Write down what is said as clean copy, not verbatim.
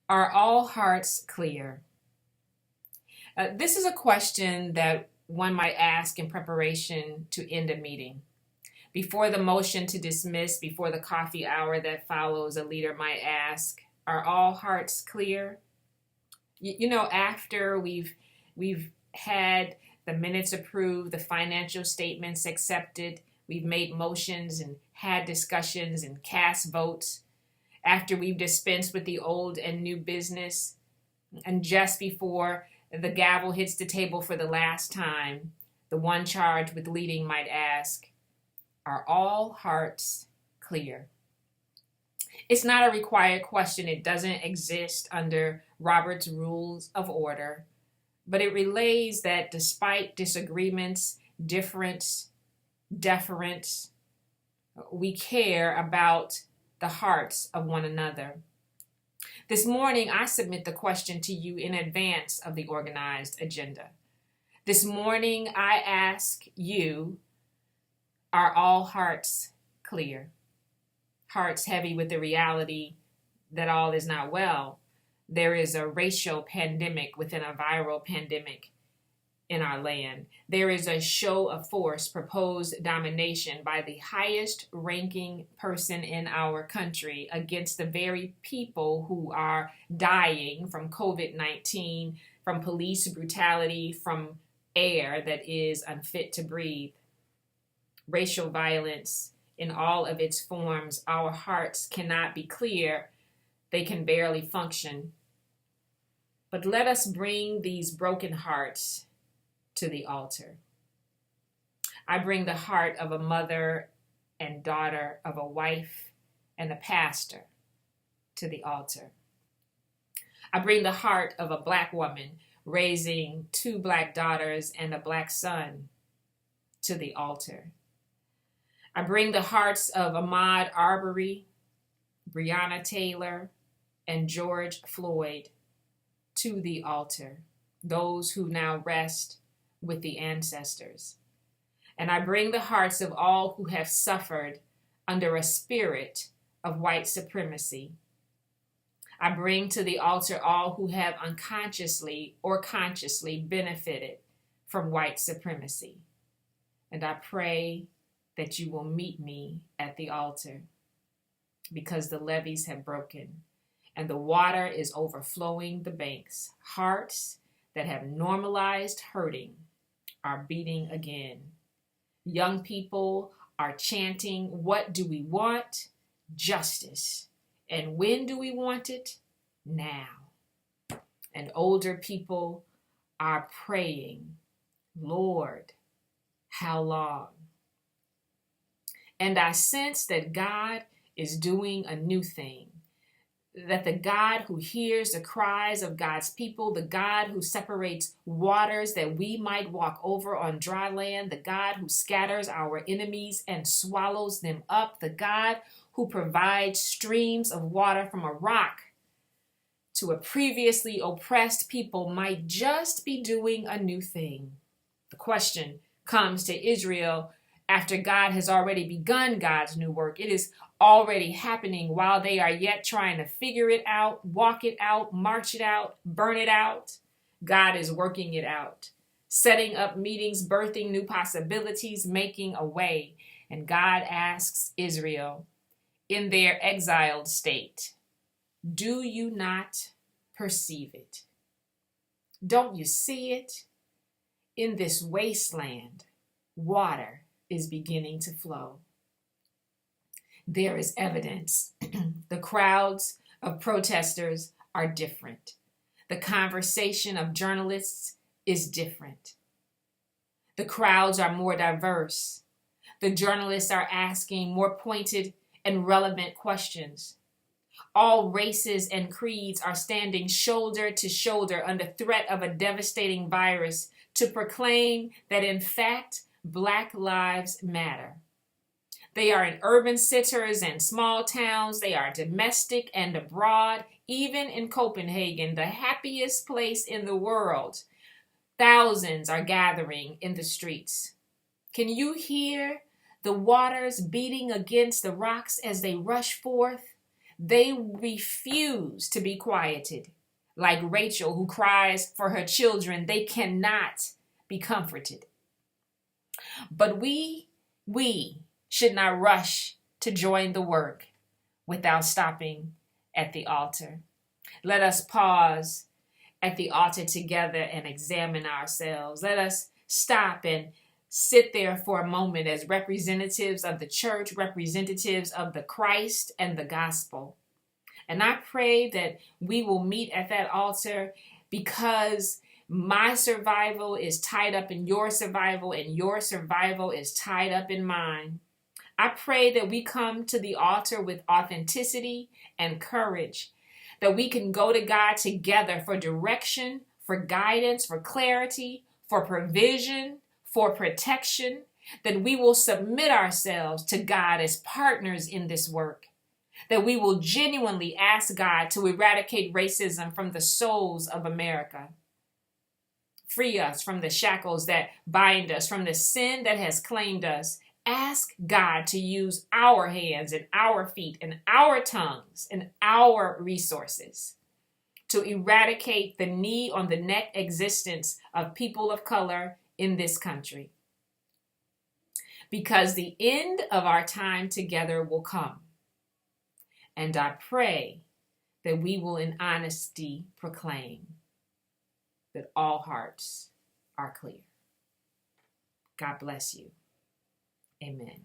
Are all hearts clear? This is a question that one might ask in preparation to end a meeting. Before the motion to dismiss, before the coffee hour that follows, a leader might ask, are all hearts clear? After we've had the minutes approved, the financial statements accepted, we've made motions and had discussions and cast votes, after we've dispensed with the old and new business, and just before the gavel hits the table for the last time, the one charged with leading might ask, are all hearts clear? It's not a required question. It doesn't exist under Robert's Rules of Order, but it relays that despite disagreements, difference, deference, we care about the hearts of one another. This morning, I submit the question to you in advance of the organized agenda. This morning, I ask you, are all hearts clear? Hearts heavy with the reality that all is not well. There is a racial pandemic within a viral pandemic in our land. There is a show of force, proposed domination by the highest ranking person in our country against the very people who are dying from COVID-19, from police brutality, from air that is unfit to breathe. Racial violence in all of its forms, our hearts cannot be clear. They can barely function. But let us bring these broken hearts to the altar. I bring the heart of a mother and daughter, of a wife and a pastor to the altar. I bring the heart of a Black woman raising 2 Black daughters and a Black son to the altar. I bring the hearts of Ahmaud Arbery, Breonna Taylor, and George Floyd to the altar, those who now rest with the ancestors. And I bring the hearts of all who have suffered under a spirit of white supremacy. I bring to the altar all who have unconsciously or consciously benefited from white supremacy. And I pray that you will meet me at the altar, because the levees have broken and the water is overflowing the banks. Hearts that have normalized hurting are beating again. Young people are chanting, what do we want? Justice. And when do we want it? Now. And older people are praying, Lord, how long? And I sense that God is doing a new thing, that the God who hears the cries of God's people, the God who separates waters that we might walk over on dry land, the God who scatters our enemies and swallows them up, the God who provides streams of water from a rock to a previously oppressed people might just be doing a new thing. The question comes to Israel after God has already begun God's new work. It is already happening while they are yet trying to figure it out, walk it out, march it out, burn it out. God is working it out, setting up meetings, birthing new possibilities, making a way. And God asks Israel in their exiled state, do you not perceive it? Don't you see it? In this wasteland, water is beginning to flow. There is evidence. The crowds of protesters are different. The conversation of journalists is different. The crowds are more diverse. The journalists are asking more pointed and relevant questions. All races and creeds are standing shoulder to shoulder under threat of a devastating virus to proclaim that in fact, Black lives matter. They are in urban centers and small towns. They are domestic and abroad, even in Copenhagen, the happiest place in the world. Thousands are gathering in the streets. Can you hear the waters beating against the rocks as they rush forth? They refuse to be quieted. Like Rachel, who cries for her children, they cannot be comforted. But we should not rush to join the work without stopping at the altar. Let us pause at the altar together and examine ourselves. Let us stop and sit there for a moment as representatives of the church, representatives of the Christ and the gospel. And I pray that we will meet at that altar, because my survival is tied up in your survival, and your survival is tied up in mine. I pray that we come to the altar with authenticity and courage, that we can go to God together for direction, for guidance, for clarity, for provision, for protection, that we will submit ourselves to God as partners in this work, that we will genuinely ask God to eradicate racism from the souls of America. Free us from the shackles that bind us, from the sin that has claimed us. Ask God to use our hands and our feet and our tongues and our resources to eradicate the knee on the neck existence of people of color in this country. Because the end of our time together will come. And I pray that we will in honesty proclaim that all hearts are clear. God bless you. Amen.